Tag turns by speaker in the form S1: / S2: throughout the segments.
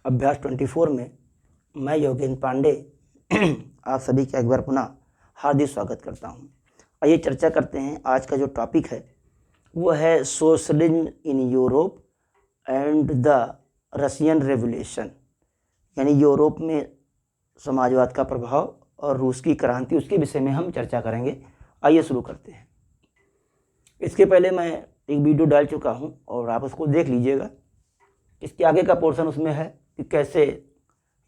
S1: अभ्यास 24 में मैं योगेंद्र पांडे आप सभी का एक बार पुनः हार्दिक स्वागत करता हूं। आइए चर्चा करते हैं। आज का जो टॉपिक है वो है socialism in Europe and the Russian revolution, यानी यूरोप में समाजवाद का प्रभाव और रूस की क्रांति, उसके विषय में हम चर्चा करेंगे। आइए शुरू करते हैं। इसके पहले मैं एक वीडियो डाल चुका हूं और आप उसको देख लीजिएगा। इसके आगे का पोर्शन उसमें है कि कैसे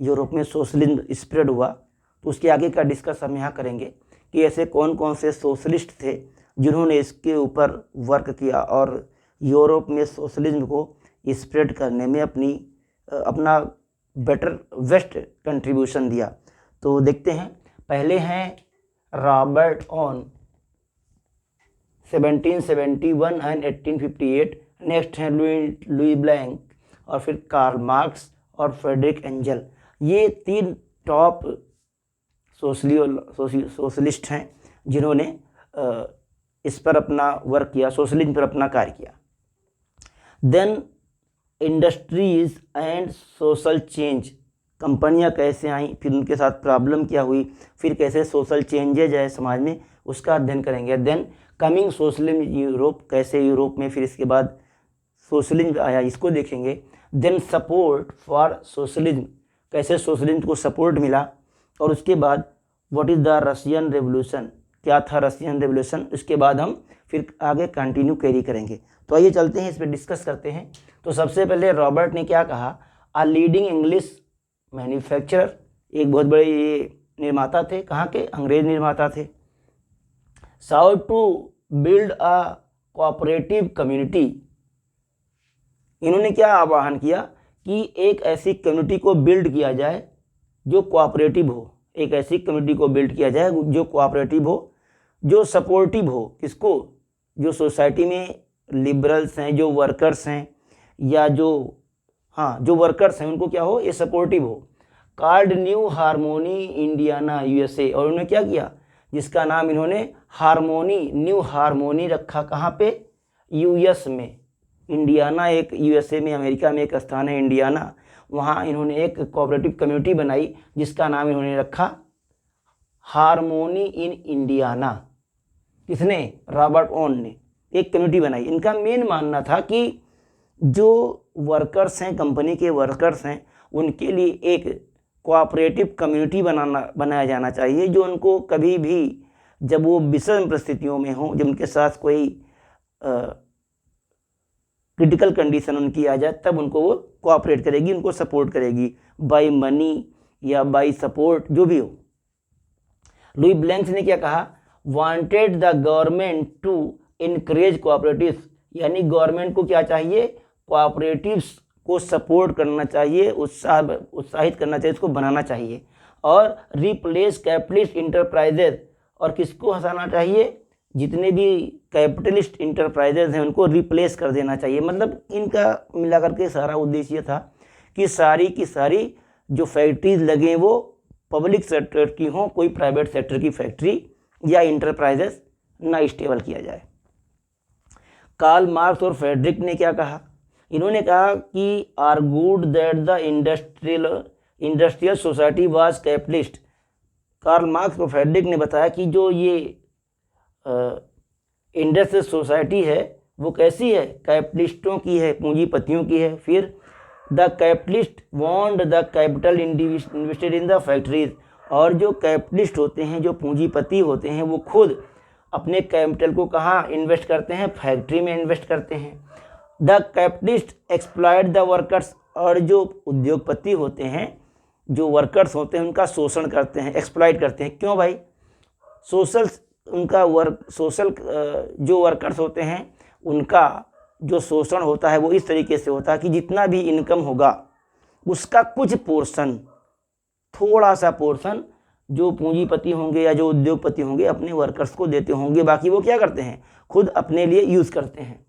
S1: यूरोप में सोशलिज्म स्प्रेड हुआ, तो उसके आगे का डिस्कस हम यहाँ करेंगे कि ऐसे कौन कौन से सोशलिस्ट थे जिन्होंने इसके ऊपर वर्क किया और यूरोप में सोशलिज्म को स्प्रेड करने में अपना बेस्ट कंट्रीब्यूशन दिया। तो देखते हैं। पहले हैं रॉबर्ट ऑन 1771 एंड 1858, नेक्स्ट हैं लुई ब्लैंक और फिर कार्ल मार्क्स और फ्रेडरिक एंजल। ये तीन टॉप सोशलिस्ट हैं जिन्होंने इस पर अपना वर्क किया, सोशलिज्म पर अपना कार्य किया। Then industries and social change, कंपनियां कैसे आई, फिर उनके साथ प्रॉब्लम क्या हुई, फिर कैसे सोशल चेंजेज आए समाज में, उसका अध्ययन करेंगे। देन कमिंग सोशलिज्म यूरोप, कैसे यूरोप में फिर इसके बाद सोशलिज्म आया, इसको देखेंगे। देन सपोर्ट फॉर सोशलिज्म, कैसे सोशलिज्म को सपोर्ट मिला, और उसके बाद what is the Russian revolution, क्या था रशियन रेवोल्यूशन, उसके बाद हम फिर आगे कंटिन्यू कैरी करेंगे। तो आइए चलते हैं, इस पर डिस्कस करते हैं। तो सबसे पहले रॉबर्ट ने क्या कहा, आ लीडिंग इंग्लिश मैन्युफैक्चरर, एक बहुत बड़े ये निर्माता थे, कहाँ के, अंग्रेज निर्माता थे। Sought to build a cooperative community, इन्होंने क्या आह्वान किया कि एक ऐसी कम्युनिटी को बिल्ड किया जाए जो कोऑपरेटिव हो, एक ऐसी कम्युनिटी को बिल्ड किया जाए जो कोऑपरेटिव हो, जो सपोर्टिव हो। किसको, जो सोसाइटी में लिबरल्स हैं, जो वर्कर्स हैं, या जो वर्कर्स हैं उनको क्या हो, ये सपोर्टिव हो। Called new harmony Indiana USA, और उन्होंने क्या किया, जिसका नाम इन्होंने न्यू हारमोनी रखा। कहाँ पे, यूएस में। इंडियाना एक यूएसए में, अमेरिका में एक स्थान है इंडियाना, वहाँ इन्होंने एक कोऑपरेटिव कम्युनिटी बनाई जिसका नाम इन्होंने रखा हारमोनी इन इंडियाना। किसने, रॉबर्ट ऑन ने एक कम्युनिटी बनाई। इनका मेन मानना था कि जो वर्कर्स हैं, कंपनी के वर्कर्स हैं, उनके लिए एक कोऑपरेटिव कम्युनिटी बनाया जाना चाहिए, जो उनको कभी भी जब वो विषम परिस्थितियों में हों, जब उनके साथ कोई क्रिटिकल कंडीशन उनकी आ जाए, तब उनको वो कोऑपरेट करेगी, उनको सपोर्ट करेगी, बाय मनी या बाय सपोर्ट, जो भी हो। लुई ब्लैंक्स ने क्या कहा, wanted the government to encourage cooperatives, यानी गवर्नमेंट को क्या चाहिए, कोऑपरेटिव्स को सपोर्ट करना चाहिए, उत्साहित करना चाहिए, इसको बनाना चाहिए। और रिप्लेस कैपिटलिस्ट इंटरप्राइजेज, और किसको हटाना चाहिए, जितने भी कैपिटलिस्ट इंटरप्राइजेज हैं उनको रिप्लेस कर देना चाहिए। मतलब इनका मिलाकर के सारा उद्देश्य था कि सारी की सारी जो फैक्ट्रीज लगे वो पब्लिक सेक्टर की हों, कोई प्राइवेट सेक्टर की फैक्ट्री या इंटरप्राइजेस ना स्टेबल किया जाए। कार्ल मार्क्स और फ्रेडरिक ने क्या कहा, इन्होंने कहा कि argued that the industrial society was capitalist. Karl Marx और फ्रेडरिक ने बताया कि जो ये इंडस्ट्रियल सोसाइटी है वो कैसी है, कैपिटलिस्टों की है, पूंजीपतियों की है। फिर the capitalist want the capital invested in the factories, और जो कैपिटलिस्ट होते हैं, जो पूंजीपति होते हैं, वो खुद अपने कैपिटल को कहाँ इन्वेस्ट करते हैं, फैक्ट्री में इन्वेस्ट करते हैं। The capitalist exploit the workers, और जो उद्योगपति होते हैं, जो वर्कर्स होते हैं, उनका शोषण करते हैं, एक्सप्लॉइट करते हैं। क्यों भाई, सोशल जो वर्कर्स होते हैं उनका जो शोषण होता है वो इस तरीके से होता है कि जितना भी इनकम होगा उसका कुछ पोर्शन, थोड़ा सा पोर्शन जो पूंजीपति होंगे या जो उद्योगपति होंगे अपने वर्कर्स को देते होंगे, बाकी वो क्या करते हैं, खुद अपने लिए यूज करते हैं।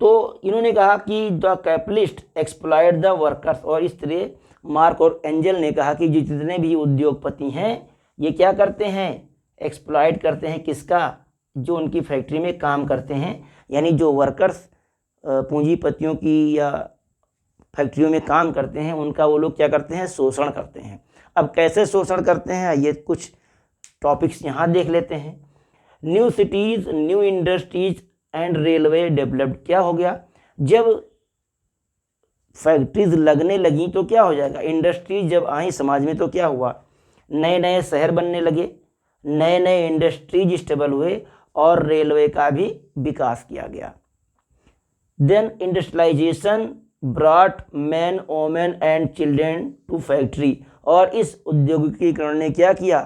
S1: तो इन्होंने कहा कि the capitalist exploit the workers, और इस तरह मार्क और एंजल ने कहा कि जितने भी उद्योगपति हैं ये क्या करते हैं, एक्सप्लॉइट करते हैं, किसका, जो उनकी फैक्ट्री में काम करते हैं, यानी जो वर्कर्स पूंजीपतियों की या फैक्ट्रियों में काम करते हैं उनका वो लोग क्या करते हैं, शोषण करते हैं। अब कैसे शोषण करते हैं ये कुछ टॉपिक्स यहाँ देख लेते हैं। New cities, new industries and railway developed. क्या हो गया, जब फैक्ट्रीज लगने लगी तो क्या हो जाएगा, इंडस्ट्रीज जब आई समाज में तो क्या हुआ, नए नए शहर बनने लगे, नए नए इंडस्ट्रीज स्टेबल हुए और रेलवे का भी विकास किया गया। Then industrialisation brought man, women and children to factory. और इस औद्योगिकीकरण ने क्या किया,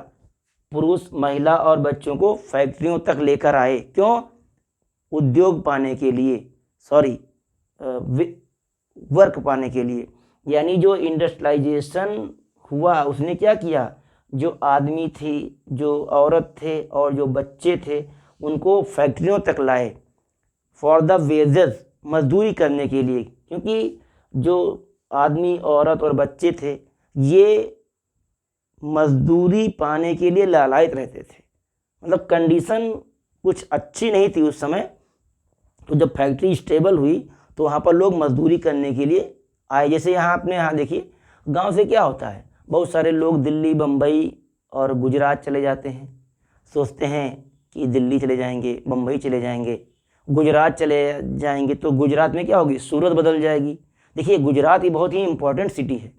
S1: पुरुष, महिला और बच्चों को फैक्ट्रियों तक लेकर आए। क्यों, उद्योग पाने के लिए, वर्क पाने के लिए। यानी जो इंडस्ट्रियलाइजेशन हुआ उसने क्या किया, जो आदमी थे, जो औरत थे और जो बच्चे थे उनको फैक्ट्रियों तक लाए फॉर द वेजेस, मजदूरी करने के लिए। क्योंकि जो आदमी, औरत और बच्चे थे ये मजदूरी पाने के लिए लालायित रहते थे, मतलब कंडीशन कुछ अच्छी नहीं थी उस समय। तो जब फैक्ट्री स्टेबल हुई तो वहाँ पर लोग मजदूरी करने के लिए आए। जैसे यहाँ अपने यहाँ देखिए गांव से क्या होता है, बहुत सारे लोग दिल्ली, बम्बई और गुजरात चले जाते हैं, सोचते हैं कि दिल्ली चले जाएंगे, बम्बई चले जाएंगे, गुजरात चले जाएंगे तो गुजरात में क्या होगी, सूरत बदल जाएगी। देखिए गुजरात ही बहुत ही इम्पोर्टेंट सिटी है,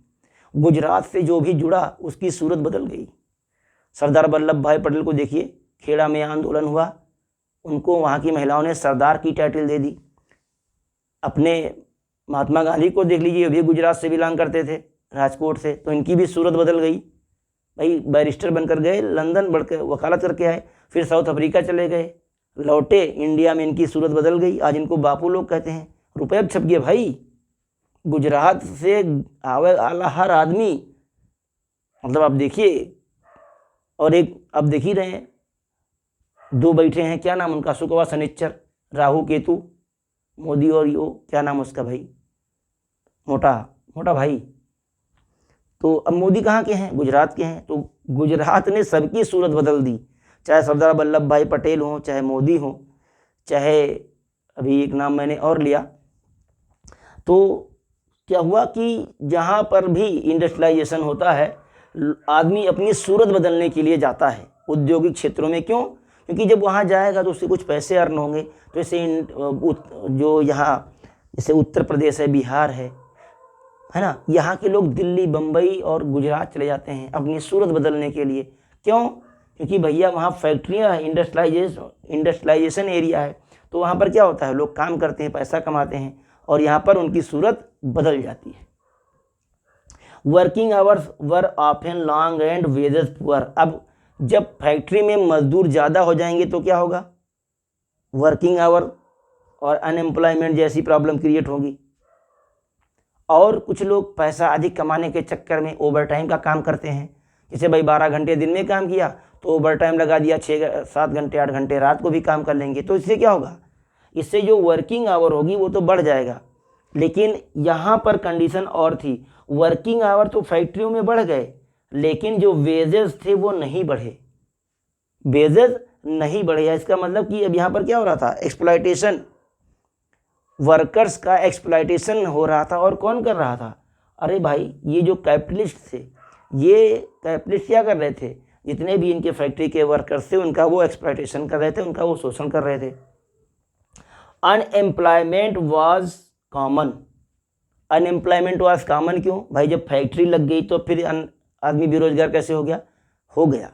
S1: गुजरात से जो भी जुड़ा उसकी सूरत बदल गई। सरदार वल्लभ भाई पटेल को देखिए, खेड़ा में आंदोलन हुआ, उनको वहाँ की महिलाओं ने सरदार की टाइटल दे दी। अपने महात्मा गांधी को देख लीजिए, भी गुजरात से बिलोंग करते थे, राजकोट से, तो इनकी भी सूरत बदल गई। भाई बैरिस्टर बनकर गए, लंदन बढ़कर वकालत करके आए, फिर साउथ अफ्रीका चले गए, लौटे, इंडिया में इनकी सूरत बदल गई। आज इनको बापू लोग कहते हैं, रुपये छप गए भाई। गुजरात से आवे आला हर आदमी, मतलब आप देखिए। और एक अब देख ही रहे हैं, दो बैठे हैं, क्या नाम उनका, शुक्रवार शनिच्चर, राहु केतु, मोदी और यो क्या नाम उसका भाई, मोटा भाई। तो अब मोदी कहाँ के हैं, गुजरात के हैं। तो गुजरात ने सबकी सूरत बदल दी, चाहे सरदार वल्लभ भाई पटेल हो, चाहे मोदी हो, चाहे अभी एक नाम मैंने और लिया। तो क्या हुआ कि जहाँ पर भी इंडस्ट्रियलाइजेशन होता है आदमी अपनी सूरत बदलने के लिए जाता है औद्योगिक क्षेत्रों में। क्यों, क्योंकि जब वहाँ जाएगा तो उससे कुछ पैसे अर्न होंगे। तो ऐसे जो यहाँ जैसे उत्तर प्रदेश है, बिहार है ना, यहाँ के लोग दिल्ली, बम्बई और गुजरात चले जाते हैं अपनी सूरत बदलने के लिए। क्यों, क्योंकि भैया वहाँ फैक्ट्रियाँ हैं, इंडस्ट्रियलाइजेशन एरिया है, तो वहाँ पर क्या होता है, लोग काम करते हैं, पैसा कमाते हैं और यहाँ पर उनकी सूरत बदल जाती है। Working hours were often long and wages poor. अब जब फैक्ट्री में मजदूर ज़्यादा हो जाएंगे तो क्या होगा, वर्किंग आवर और अनएम्प्लॉयमेंट जैसी प्रॉब्लम क्रिएट होगी। और कुछ लोग पैसा अधिक कमाने के चक्कर में ओवर टाइम का काम करते हैं। जैसे भाई 12 घंटे दिन में काम किया तो ओवर टाइम लगा दिया, 6-7 घंटे 8 घंटे रात को भी काम कर लेंगे। तो इससे क्या होगा, इससे जो वर्किंग आवर होगी वो तो बढ़ जाएगा। लेकिन यहाँ पर कंडीशन और थी, वर्किंग आवर तो फैक्ट्रियों में बढ़ गए लेकिन जो वेजेस थे वो नहीं बढ़े, वेजेस नहीं बढ़े। इसका मतलब कि अब यहाँ पर क्या हो रहा था, एक्सप्लॉयटेशन, वर्कर्स का एक्सप्लॉयटेशन हो रहा था। और कौन कर रहा था, अरे भाई ये जो कैपिटलिस्ट थे, ये कैपिटलिस्ट क्या कर रहे थे, जितने भी इनके फैक्ट्री के वर्कर्स थे उनका वो एक्सप्लॉयटेशन कर रहे थे, उनका वो शोषण कर रहे थे। Unemployment was common, unemployment was common. क्यों भाई, जब फैक्ट्री लग गई तो फिर आदमी बेरोजगार कैसे हो गया।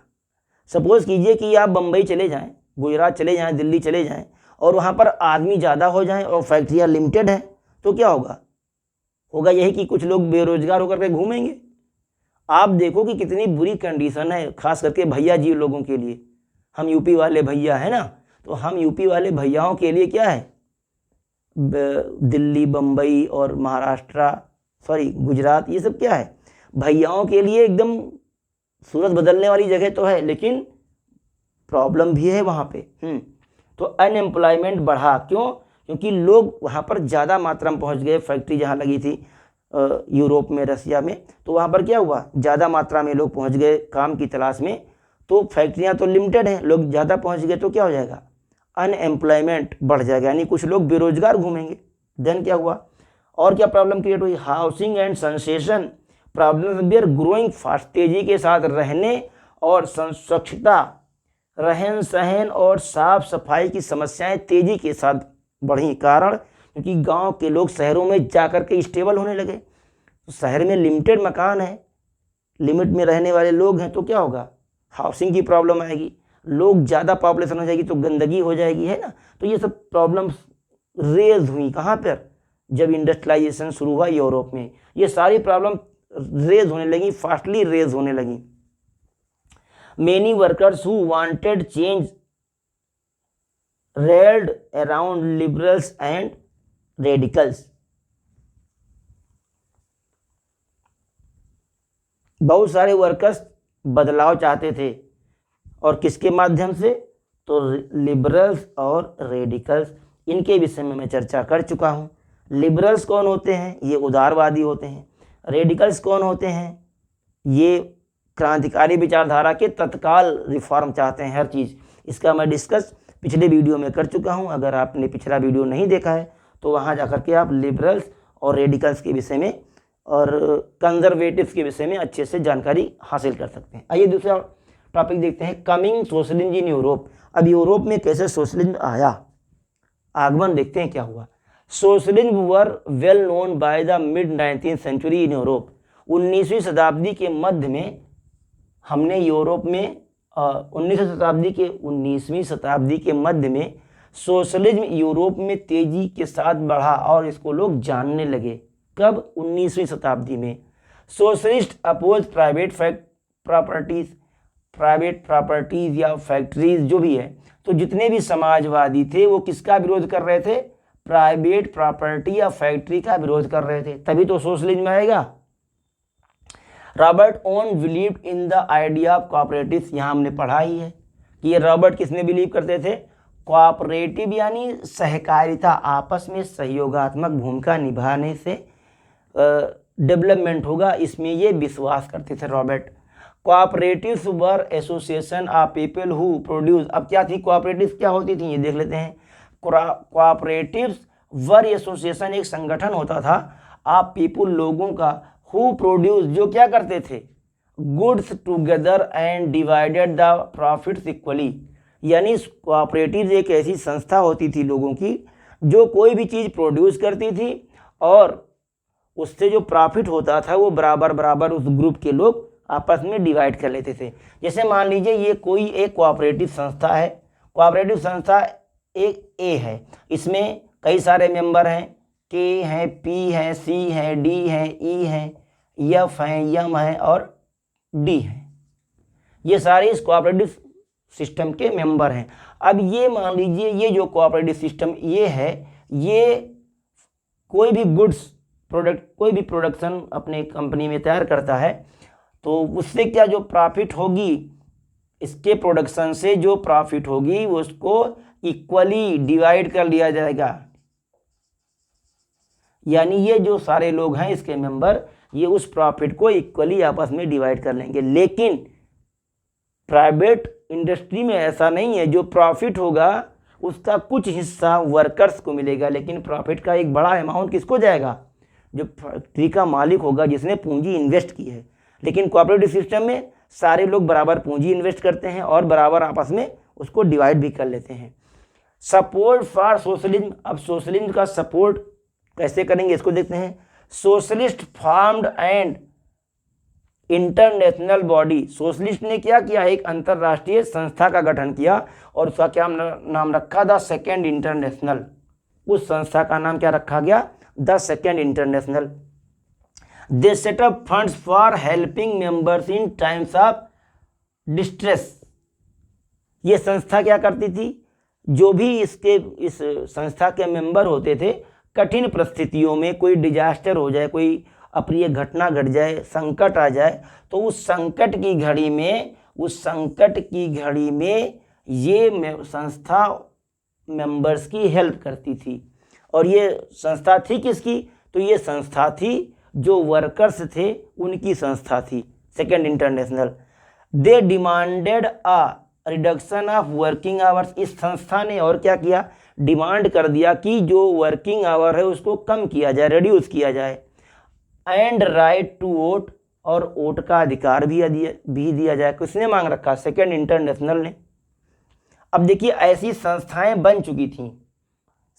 S1: सपोज कीजिए कि आप बम्बई चले जाएं, गुजरात चले जाएं, दिल्ली चले जाएं और वहाँ पर आदमी ज़्यादा हो जाएं और फैक्ट्रियाँ लिमिटेड हैं तो क्या होगा यही कि कुछ लोग बेरोजगार होकर के घूमेंगे। आप देखो कि कितनी बुरी कंडीशन है, खास करके भैया जी लोगों के लिए। हम यूपी वाले भैया है ना, तो हम यूपी वाले भैयाओं के लिए क्या है, दिल्ली, बम्बई और गुजरात, ये सब क्या है, भैयाओं के लिए एकदम सूरत बदलने वाली जगह तो है, लेकिन प्रॉब्लम भी है वहाँ पे। तो अनएम्प्लॉयमेंट बढ़ा। क्यों, क्योंकि लोग वहाँ पर ज़्यादा मात्रा में पहुँच गए। फैक्ट्री जहाँ लगी थी यूरोप में, रसिया में, तो वहाँ पर क्या हुआ, ज़्यादा मात्रा में लोग पहुँच गए काम की तलाश में। तो फैक्ट्रियाँ तो लिमिटेड हैं, लोग ज़्यादा पहुँच गए तो क्या हो जाएगा, अनएम्प्लॉयमेंट बढ़ जाएगा, यानी कुछ लोग बेरोजगार घूमेंगे। देन क्या हुआ, और क्या प्रॉब्लम क्रिएट हुई, housing and sensation problem were growing fast, तेजी के साथ रहने और स्वच्छता, रहन सहन और साफ सफाई की समस्याएं तेजी के साथ बढ़ी। कारण क्योंकि गांव के लोग शहरों में जाकर के स्टेबल होने लगे। तो शहर में लिमिटेड मकान है, लिमिट में रहने वाले लोग हैं, तो क्या होगा, हाउसिंग की प्रॉब्लम आएगी, लोग ज़्यादा पॉपुलेशन हो जाएगी तो गंदगी हो जाएगी, है ना। तो ये सब प्रॉब्लम्स रेज हुई कहाँ पर, जब इंडस्ट्रियलाइजेशन शुरू हुआ यूरोप में। ये सारी प्रॉब्लम रेज होने लगी, फास्टली रेज होने लगी। Many workers who wanted change rallied around liberals and radicals. बहुत सारे वर्कर्स बदलाव चाहते थे, और किसके माध्यम से, तो लिबरल्स और रेडिकल्स, इनके विषय में मैं चर्चा कर चुका हूँ। लिबरल्स कौन होते हैं, ये उदारवादी होते हैं। रेडिकल्स कौन होते हैं, ये क्रांतिकारी विचारधारा के तत्काल रिफॉर्म चाहते हैं हर चीज़। इसका मैं डिस्कस पिछले वीडियो में कर चुका हूँ। अगर आपने पिछला वीडियो नहीं देखा है तो वहाँ जाकर के आप लिबरल्स और रेडिकल्स के विषय में और कंजर्वेटिव्स के विषय में अच्छे से जानकारी हासिल कर सकते हैं। आइए दूसरा टॉपिक देखते हैं, कमिंग सोशलिज्म इन यूरोप। अब यूरोप में कैसे सोशलिज्म आया, आगमन देखते हैं क्या हुआ। Socialism were well known by the mid 19th century in Europe. 19वीं शताब्दी के मध्य में हमने यूरोप में 19वीं शताब्दी के मध्य में सोशलिज्म यूरोप में तेजी के साथ बढ़ा और इसको लोग जानने लगे। कब, 19वीं शताब्दी में। सोशलिस्ट अपोज प्राइवेट प्रॉपर्टीज या फैक्ट्रीज जो भी है, तो जितने भी समाजवादी थे वो किसका विरोध कर रहे थे, प्राइवेट प्रॉपर्टी या फैक्ट्री का विरोध कर रहे थे, तभी तो सोशलिज्म आएगा। Robert oven believed in the idea of cooperatives. यहाँ हमने पढ़ा ही है कि ये रॉबर्ट किसमें बिलीव करते थे, कोऑपरेटिव यानी सहकारिता, आपस में सहयोगात्मक भूमिका निभाने से डेवलपमेंट होगा, इसमें ये विश्वास करते थे Robert. Cooperatives were association of people who produce. अब क्या थी कोऑपरेटिव्स, क्या होती थी, ये देख लेते हैं। कोऑपरेटिव्स वर एसोसिएशन एक संगठन होता था ऑफ पीपल, लोगों का, हु प्रोड्यूस, जो क्या करते थे, goods together and divided the profits equally. यानी कोऑपरेटिव एक ऐसी संस्था होती थी लोगों की जो कोई भी चीज़ प्रोड्यूस करती थी और उससे जो प्रॉफिट होता था वो बराबर बराबर उस ग्रुप के लोग आपस में डिवाइड कर लेते थे। जैसे मान लीजिए ये कोई एक कोऑपरेटिव संस्था है, कोऑपरेटिव संस्था एक ए है, इसमें कई सारे मेंबर हैं, के हैं, पी हैं, सी हैं, डी हैं, ई हैं, एफ हैं, एम हैं और डी हैं। ये सारे इस कोऑपरेटिव सिस्टम के मेंबर हैं। अब ये मान लीजिए ये जो कोऑपरेटिव सिस्टम ये है, ये कोई भी गुड्स प्रोडक्ट, कोई भी प्रोडक्शन अपने कंपनी में तैयार करता है, तो उससे क्या जो प्रॉफिट होगी, इसके प्रोडक्शन से जो प्रॉफिट होगी उसको इक्वली डिवाइड कर लिया जाएगा। यानी ये जो सारे लोग हैं इसके मेंबर, ये उस प्रॉफिट को इक्वली आपस में डिवाइड कर लेंगे। लेकिन प्राइवेट इंडस्ट्री में ऐसा नहीं है, जो प्रॉफिट होगा उसका कुछ हिस्सा वर्कर्स को मिलेगा, लेकिन प्रॉफिट का एक बड़ा अमाउंट किसको जाएगा, जो फैक्ट्री का मालिक होगा, जिसने पूंजी इन्वेस्ट की है। लेकिन कोऑपरेटिव सिस्टम में सारे लोग बराबर पूंजी इन्वेस्ट करते हैं और बराबर आपस में उसको डिवाइड भी कर लेते हैं। Support for socialism. अब सोशलिज्म का सपोर्ट कैसे करेंगे इसको देखते हैं। Socialist formed and international body. Socialist ने क्या किया, एक अंतरराष्ट्रीय संस्था का गठन किया और उसका क्या नाम रखा, द सेकेंड इंटरनेशनल। उस संस्था का नाम क्या रखा गया, the second international. They set up funds for helping members in times of distress. ये संस्था क्या करती थी, जो भी इस संस्था के मेंबर होते थे, कठिन परिस्थितियों में कोई डिजास्टर हो जाए, कोई अप्रिय घटना घट जाए, संकट आ जाए, तो उस संकट की घड़ी में ये संस्था मेंबर्स की हेल्प करती थी। और ये संस्था थी किसकी, तो ये संस्था थी जो वर्कर्स थे उनकी संस्था थी, second international. They demanded a reduction of working hours. इस संस्था ने और क्या किया, डिमांड कर दिया कि जो वर्किंग आवर है उसको कम किया जाए, रिड्यूस किया जाए। एंड राइट टू वोट, और वोट का अधिकार भी दिया जाए। किसने मांग रखा? सेकेंड इंटरनेशनल ने। अब देखिए ऐसी संस्थाएं बन चुकी थी,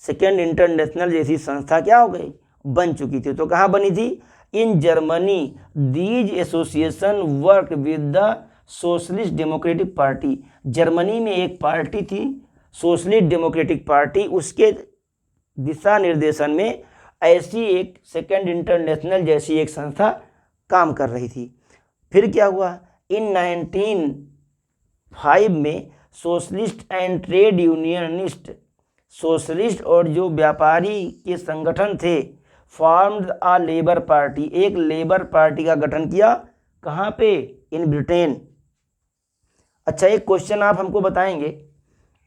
S1: सेकेंड इंटरनेशनल जैसी संस्था क्या हो गई? बन चुकी थी। तो कहाँ बनी थी? In Germany. These association work with the socialist democratic party. Germany में एक पार्टी थी सोशलिस्ट डेमोक्रेटिक पार्टी, उसके दिशा निर्देशन में ऐसी एक सेकेंड इंटरनेशनल जैसी एक संस्था काम कर रही थी। फिर क्या हुआ? इन 1905 में socialist and trade unionist, socialist और जो व्यापारी के संगठन थे, फॉर्म्ड अ लेबर पार्टी, एक लेबर पार्टी का गठन किया। कहाँ पे? In Britain. अच्छा, एक क्वेश्चन आप हमको बताएंगे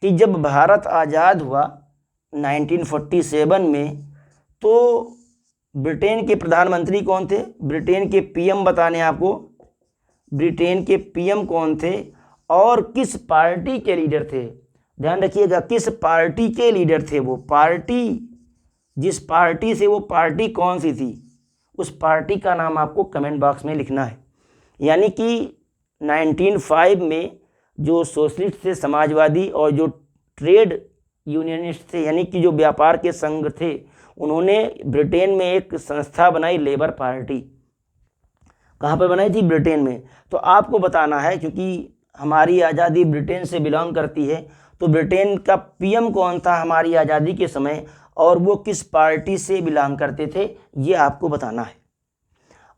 S1: कि जब भारत आज़ाद हुआ 1947 में, तो ब्रिटेन के प्रधानमंत्री कौन थे? ब्रिटेन के पीएम बताने आपको, ब्रिटेन के पीएम कौन थे और किस पार्टी के लीडर थे? ध्यान रखिएगा, किस पार्टी के लीडर थे वो? पार्टी, जिस पार्टी से, वो पार्टी कौन सी थी, उस पार्टी का नाम आपको कमेंट बॉक्स में लिखना है। यानी कि 1905 में जो सोशलिस्ट थे, समाजवादी, और जो ट्रेड यूनियनिस्ट थे, यानी कि जो व्यापार के संघ थे, उन्होंने ब्रिटेन में एक संस्था बनाई, लेबर पार्टी। कहाँ पर बनाई थी? ब्रिटेन में। तो आपको बताना है, क्योंकि हमारी आज़ादी ब्रिटेन से बिलोंग करती है, तो ब्रिटेन का पीएम कौन था हमारी आज़ादी के समय, और वो किस पार्टी से बिलोंग करते थे, ये आपको बताना है।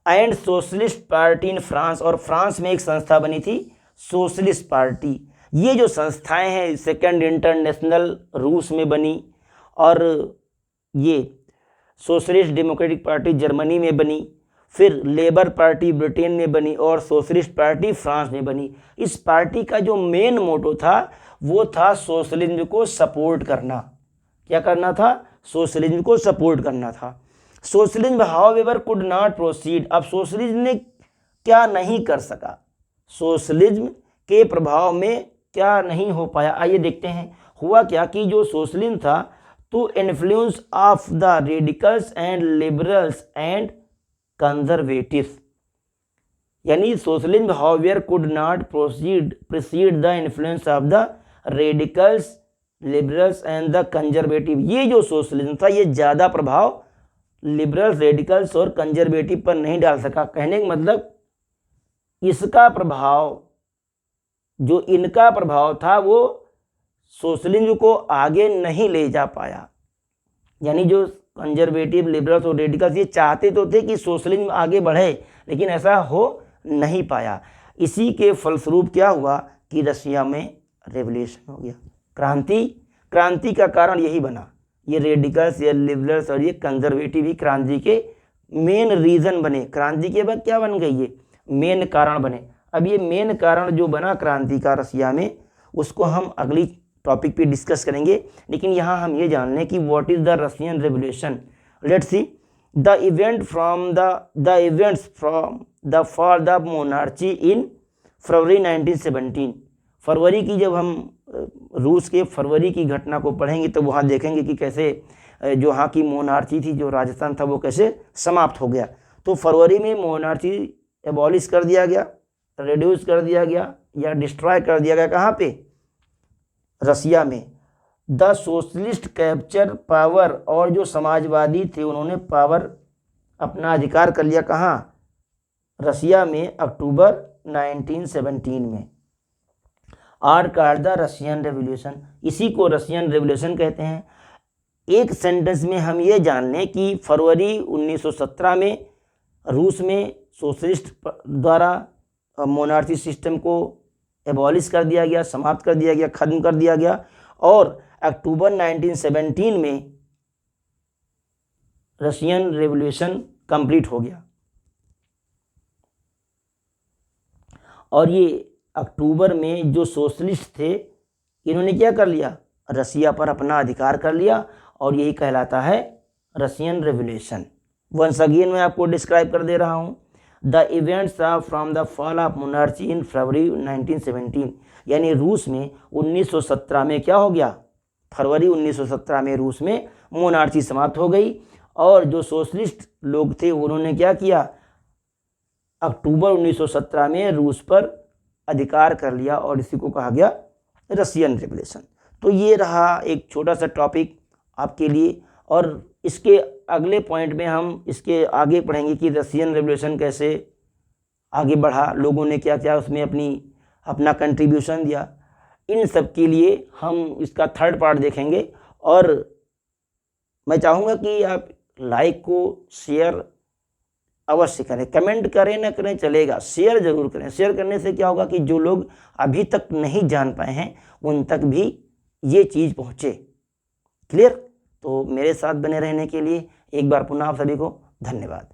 S1: And socialist party in France, और फ्रांस में एक संस्था बनी थी सोशलिस्ट पार्टी। ये जो संस्थाएं हैं, सेकेंड इंटरनेशनल रूस में बनी, और ये सोशलिस्ट डेमोक्रेटिक पार्टी जर्मनी में बनी, फिर लेबर पार्टी ब्रिटेन में बनी, और सोशलिस्ट पार्टी फ्रांस में बनी। इस पार्टी का जो मेन मोटो था वो था सोशलिज्म को सपोर्ट करना। क्या करना था? सोशलिज्म को सपोर्ट करना था। Socialism however could not proceed. अब सोशलिज्म ने क्या नहीं कर सका? सोशलिज्म के प्रभाव में क्या नहीं हो पाया? आइए देखते हैं हुआ क्या कि जो सोशलिज्म था, तो influence of the radicals and liberals and conservatives, यानी socialism however could not proceed the influence of the radicals, liberals and the conservative. ये जो सोशलिज्म था, ये ज़्यादा प्रभाव लिबरल्स, रेडिकल्स और कंजर्वेटिव पर नहीं डाल सका। कहने का मतलब, इसका प्रभाव, जो इनका प्रभाव था, वो सोशलिज्म को आगे नहीं ले जा पाया। यानी जो कंजर्वेटिव, लिबरल्स और रेडिकल्स ये चाहते तो थे कि सोशलिज्म आगे बढ़े, लेकिन ऐसा हो नहीं पाया। इसी के फलस्वरूप क्या हुआ कि रशिया में रेवोल्यूशन हो गया, क्रांति। क्रांति का कारण यही बना, ये रेडिकल्स, ये लिबरल्स और ये कंजर्वेटिव ही क्रांति के मेन रीज़न बने। क्रांति के बाद क्या बन गई? ये मेन कारण बने। अब ये मेन कारण जो बना क्रांति का रसिया में, उसको हम अगली टॉपिक पे डिस्कस करेंगे। लेकिन यहाँ हम ये जान लें कि what is the Russian revolution. Let's see the events from the fall the monarchy in February 1917। फरवरी की, जब हम रूस के फरवरी की घटना को पढ़ेंगे तो वहाँ देखेंगे कि कैसे जो वहाँ की मोनार्ची थी, जो राजस्थान था, वो कैसे समाप्त हो गया। तो फरवरी में मोनार्ची एबॉलिश कर दिया गया, रिड्यूस कर दिया गया या डिस्ट्रॉय कर दिया गया। कहाँ पे? रसिया में। द सोशलिस्ट कैप्चर पावर, और जो समाजवादी थे उन्होंने पावर, अपना अधिकार कर लिया। कहाँ? रसिया में, अक्टूबर 1917 में। Are called the Russian revolution, इसी को रशियन रेवोल्यूशन कहते हैं। एक सेंटेंस में हम ये जान लें कि फरवरी 1917 में रूस में सोशलिस्ट द्वारा मोनार्ची सिस्टम को एबॉलिश कर दिया गया, समाप्त कर दिया गया, खत्म कर दिया गया, और अक्टूबर 1917 में रशियन रेवोल्यूशन कंप्लीट हो गया। और ये अक्टूबर में जो सोशलिस्ट थे, इन्होंने क्या कर लिया? रसिया पर अपना अधिकार कर लिया, और यही कहलाता है रशियन रेवोल्यूशन। वंस अगेन मैं आपको डिस्क्राइब कर दे रहा हूँ। The events are from the fall of monarchy in February 1917, यानी रूस में 1917 में क्या हो गया? फरवरी 1917 में रूस में मोनार्ची समाप्त हो गई और जो सोशलिस्ट लोग थे उन्होंने क्या किया, अक्टूबर 1917 में रूस पर अधिकार कर लिया और इसी को कहा गया रशियन रिवॉल्यूशन। तो ये रहा एक छोटा सा टॉपिक आपके लिए, और इसके अगले पॉइंट में हम इसके आगे पढ़ेंगे कि रशियन रिवॉल्यूशन कैसे आगे बढ़ा, लोगों ने क्या क्या उसमें अपना कंट्रीब्यूशन दिया। इन सब के लिए हम इसका थर्ड पार्ट देखेंगे। और मैं चाहूँगा कि आप लाइक को शेयर अवश्य करें, कमेंट करें ना करें चलेगा, शेयर जरूर करें। शेयर करने से क्या होगा कि जो लोग अभी तक नहीं जान पाए हैं उन तक भी ये चीज़ पहुँचे। क्लियर? तो मेरे साथ बने रहने के लिए एक बार पुनः आप सभी को धन्यवाद।